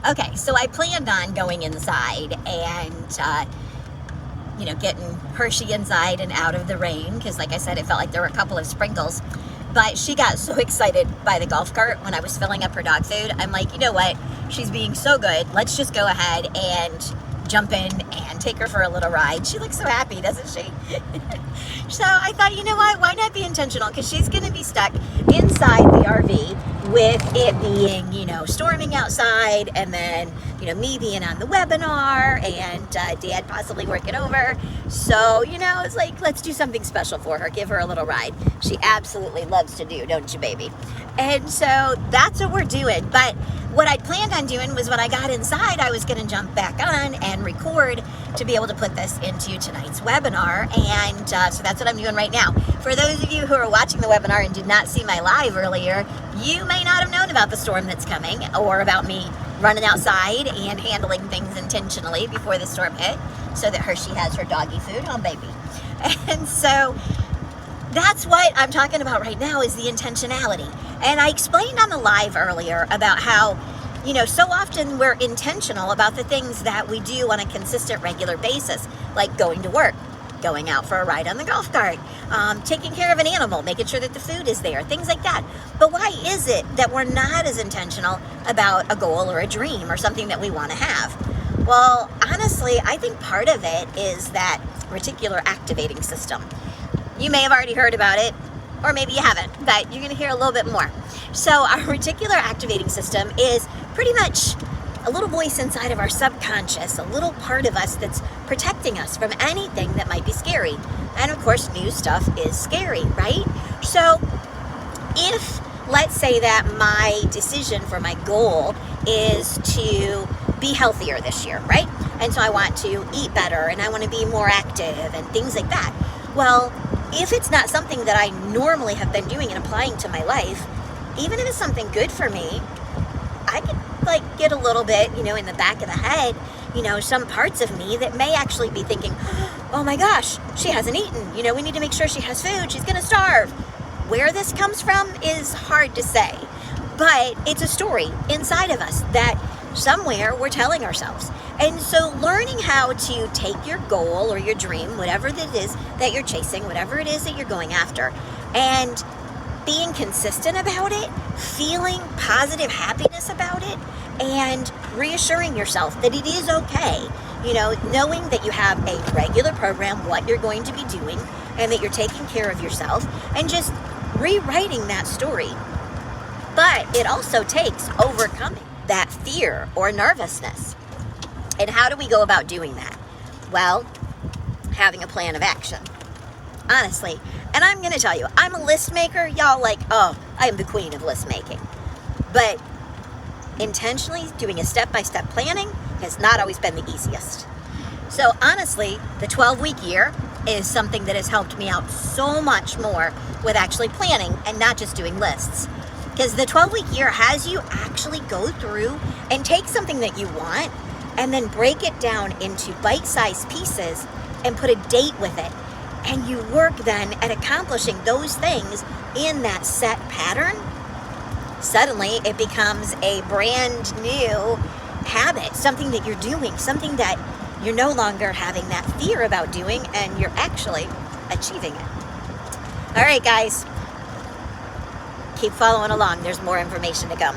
Okay, so I planned on going inside and, getting Hershey inside and out of the rain, because like I said, it felt like there were a couple of sprinkles. But she got so excited by the golf cart when I was filling up her dog food. I'm like, you know what? She's being so good. Let's just go ahead and jump in and take her for a little ride. She looks so happy, doesn't she? So I thought, you know what? Why not be intentional? Because she's going to be stuck inside the RV with it being, storming outside, and then, me being on the webinar and Dad possibly working over. So, it's like, let's do something special for her. Give her a little ride. She absolutely loves to do, don't you, baby? And so that's what we're doing. But what I'd planned on doing was when I got inside, I was going to jump back on and record to be able to put this into tonight's webinar. And so that's what I'm doing right now. For those of you who are watching the webinar and did not see my live earlier, you may not have known about the storm that's coming, or about me running outside and handling things intentionally before the storm hit so that Hershey has her doggy food. Oh, baby. And so that's what I'm talking about right now, is the intentionality. And I explained on the live earlier about how, so often we're intentional about the things that we do on a consistent, regular basis, like going to work, going out for a ride on the golf cart, taking care of an animal, making sure that the food is there, things like that. But why is it that we're not as intentional about a goal or a dream or something that we want to have? Well, honestly, I think part of it is that reticular activating system. You may have already heard about it, or maybe you haven't, but you're going to hear a little bit more. So our reticular activating system is pretty much a little voice inside of our subconscious, a little part of us that's protecting us from anything that might be scary. And of course, new stuff is scary, right? So if, let's say that my decision for my goal is to be healthier this year, right? And so I want to eat better and I want to be more active and things like that. Well, if it's not something that I normally have been doing and applying to my life, even if it's something good for me, I could get a little bit, in the back of the head, some parts of me that may actually be thinking, oh my gosh, she hasn't eaten. We need to make sure she has food. She's going to starve. Where this comes from is hard to say, but it's a story inside of us that somewhere we're telling ourselves. And so learning how to take your goal or your dream, whatever it is that you're chasing, whatever it is that you're going after, and being consistent about it, feeling positive happiness about it, and reassuring yourself that it is okay, knowing that you have a regular program, what you're going to be doing, and that you're taking care of yourself, and just rewriting that story. But it also takes overcoming that fear or nervousness. And how do we go about doing that? Well, having a plan of action. Honestly. And I'm going to tell you, I'm a list maker. Y'all I am the queen of list making. But intentionally doing a step-by-step planning has not always been the easiest. So honestly, the 12-week year is something that has helped me out so much more with actually planning and not just doing lists. Because the 12-week year has you actually go through and take something that you want and then break it down into bite-sized pieces and put a date with it. And you work then at accomplishing those things in that set pattern. Suddenly it becomes a brand new habit, something that you're doing, something that you're no longer having that fear about doing, and you're actually achieving it. All right, guys, keep following along. There's more information to come.